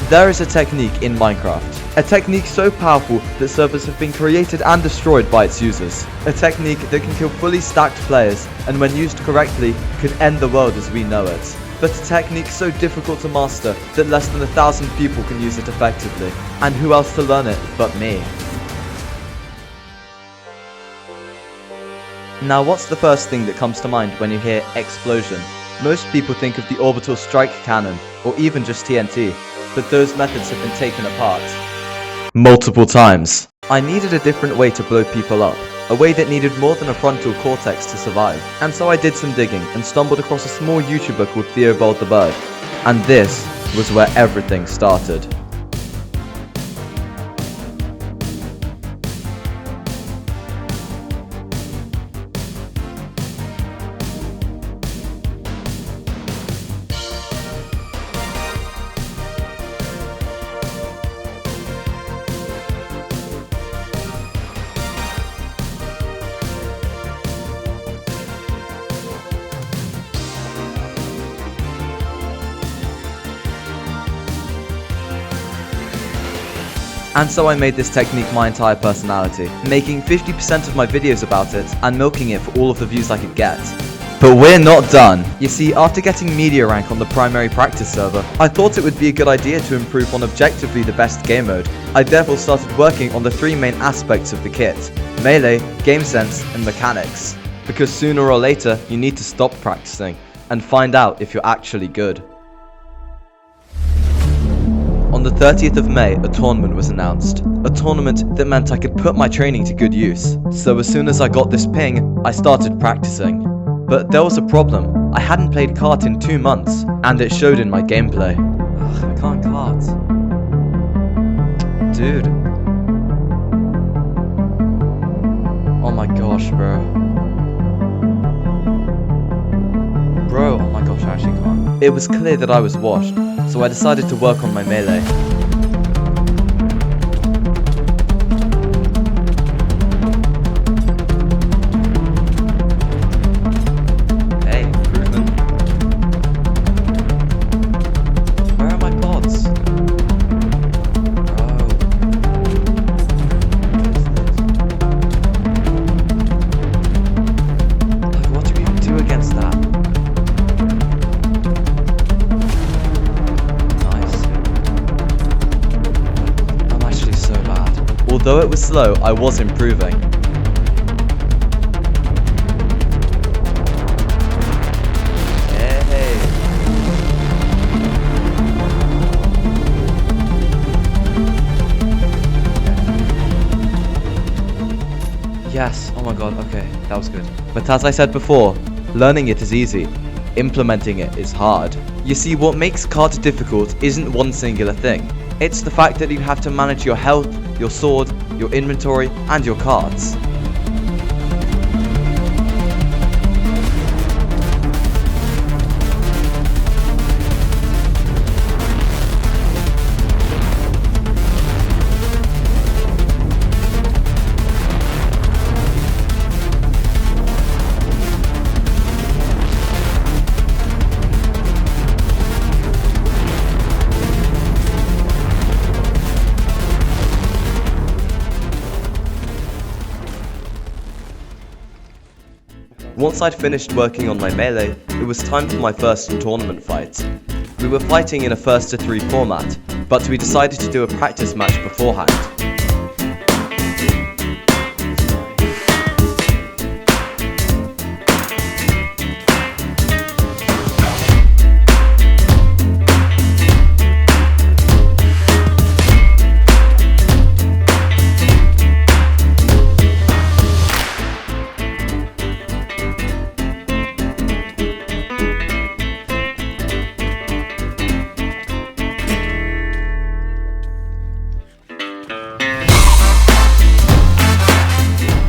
There is a technique in Minecraft. A technique so powerful that servers have been created and destroyed by its users. A technique that can kill fully stacked players and when used correctly could end the world as we know it. But a technique so difficult to master that less than 1,000 people can use it effectively. And who else to learn it but me? Now what's the first thing that comes to mind when you hear explosion? Most people think of the orbital strike cannon, or even just TNT, but those methods have been taken apart multiple times. I needed a different way to blow people up, a way that needed more than a frontal cortex to survive. And so I did some digging and stumbled across a small YouTuber called Theobald the Bird. And this was where everything started. And so I made this technique my entire personality, making 50% of my videos about it and milking it for all of the views I could get. But we're not done. You see, after getting media rank on the primary practice server, I thought it would be a good idea to improve on objectively the best game mode. I therefore started working on the three main aspects of the kit: melee, Gamesense, and mechanics. Because sooner or later, you need to stop practicing and find out if you're actually good. On the 30th of May, a tournament was announced. A tournament that meant I could put my training to good use. So as soon as I got this ping, I started practicing. But there was a problem. I hadn't played kart in 2 months, and it showed in my gameplay. Ugh, I can't kart. Dude. Oh my gosh, bro. Bro, oh my gosh, I actually can't. It was clear that I was washed, so I decided to work on my melee. Hey, improvement. Where are my pods? Bro. Like, what do we even do against that? Although it was slow, I was improving. Hey. Yes, oh my god, okay, that was good. But as I said before, learning it is easy. Implementing it is hard. You see, what makes kart difficult isn't one singular thing. It's the fact that you have to manage your health, your sword, your inventory, and your cards. Once I'd finished working on my melee, it was time for my first tournament fight. We were fighting in a 1-to-3 format, but we decided to do a practice match beforehand.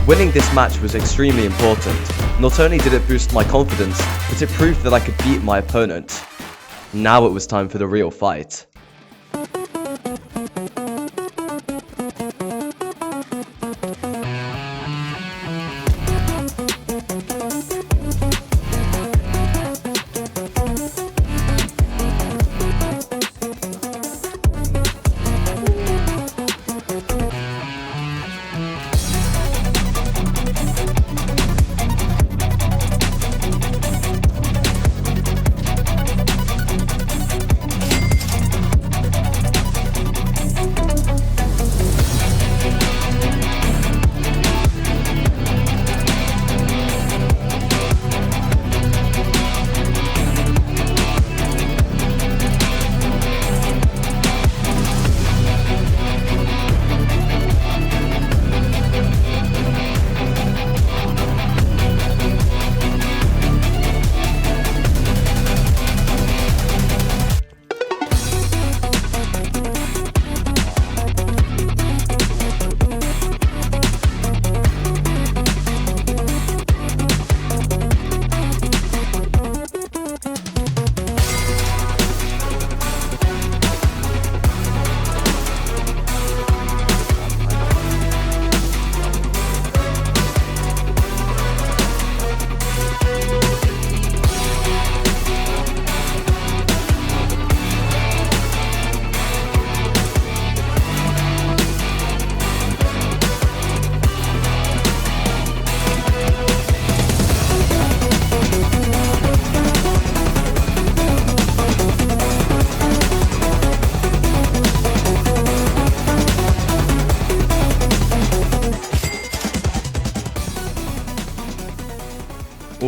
Winning this match was extremely important. Not only did it boost my confidence, but it proved that I could beat my opponent. Now it was time for the real fight.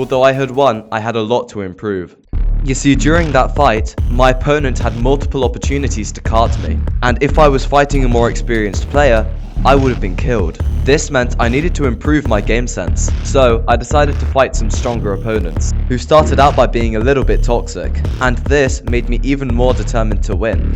although I had won, I had a lot to improve. You see, during that fight, my opponent had multiple opportunities to cart me, and if I was fighting a more experienced player, I would have been killed. This meant I needed to improve my game sense, so I decided to fight some stronger opponents, who started out by being a little bit toxic, and this made me even more determined to win.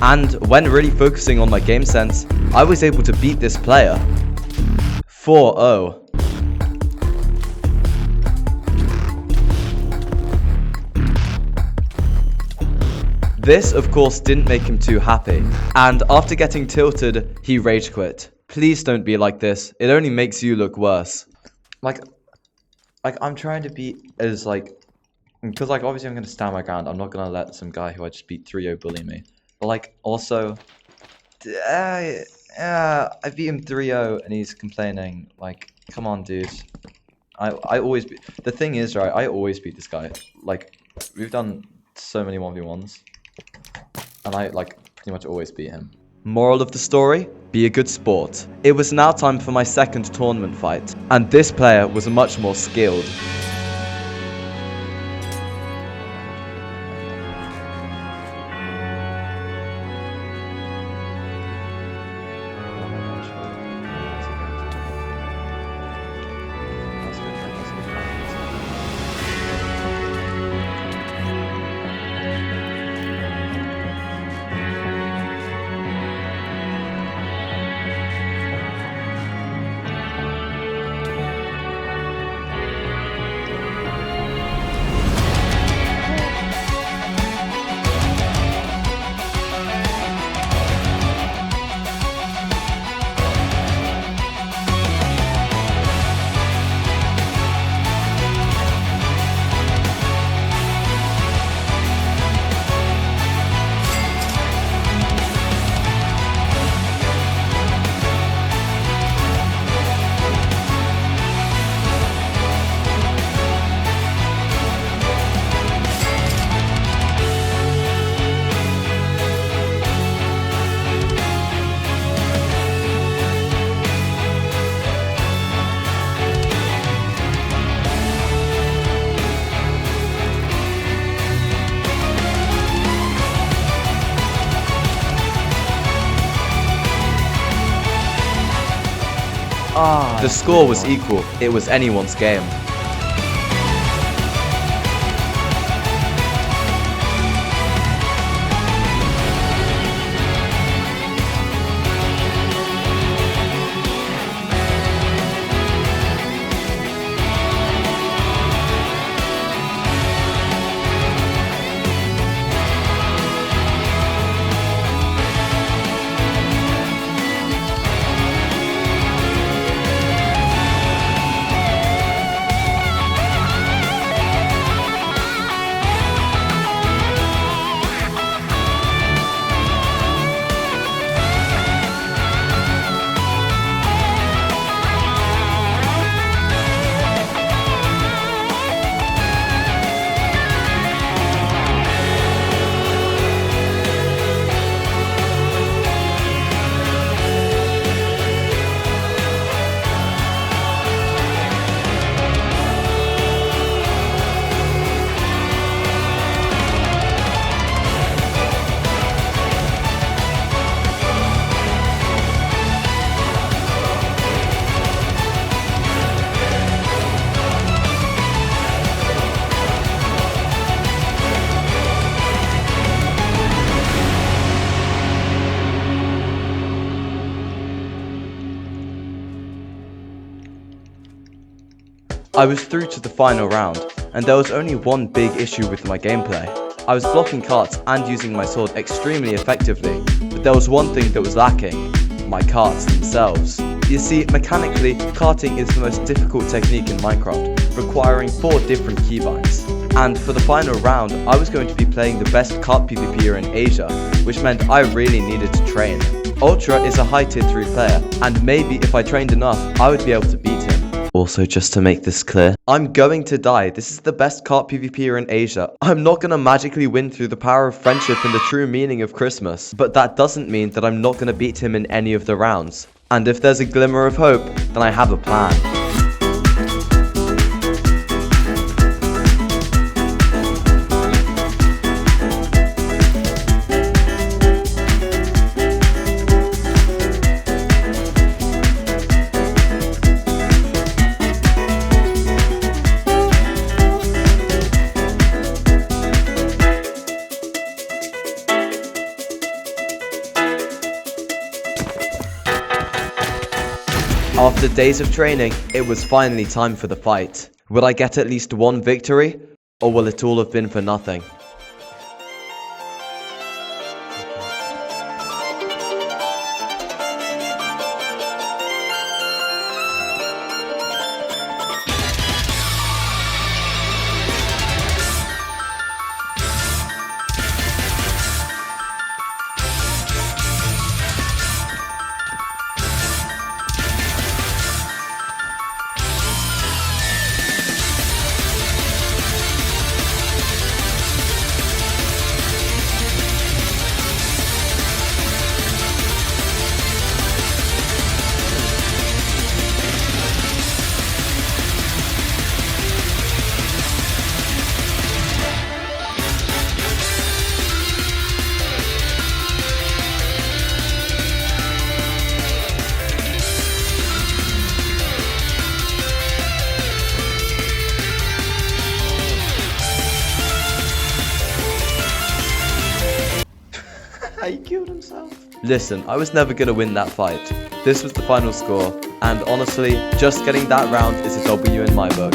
And when really focusing on my game sense, I was able to beat this player 4-0. This, of course, didn't make him too happy, and after getting tilted, he rage quit. Please don't be like this, it only makes you look worse. Like I'm trying to be as because obviously I'm gonna stand my ground. I'm not gonna let some guy who I just beat 3-0 bully me. But also, I beat him 3-0 and he's complaining. Come on, dude. I always beat. The thing is, right, I always beat this guy. We've done so many 1v1s, and I pretty much always beat him. Moral of the story: be a good sport. It was now time for my second tournament fight, and this player was much more skilled. The score was equal. It was anyone's game. I was through to the final round, and there was only one big issue with my gameplay. I was blocking carts and using my sword extremely effectively, but there was one thing that was lacking: my carts themselves. You see, mechanically, karting is the most difficult technique in Minecraft, requiring 4 different keybinds. And for the final round, I was going to be playing the best kart PvPer in Asia, which meant I really needed to train. Ultra is a high tier 3 player, and maybe if I trained enough, I would be able to beat him. Also, just to make this clear, I'm going to die. This is the best kart PvPer in Asia. I'm not gonna magically win through the power of friendship and the true meaning of Christmas. But that doesn't mean that I'm not gonna beat him in any of the rounds. And if there's a glimmer of hope, then I have a plan. After days of training, it was finally time for the fight. Would I get at least one victory, or will it all have been for nothing? He killed himself. Listen, I was never gonna win that fight. This was the final score, and honestly, just getting that round is a W in my book.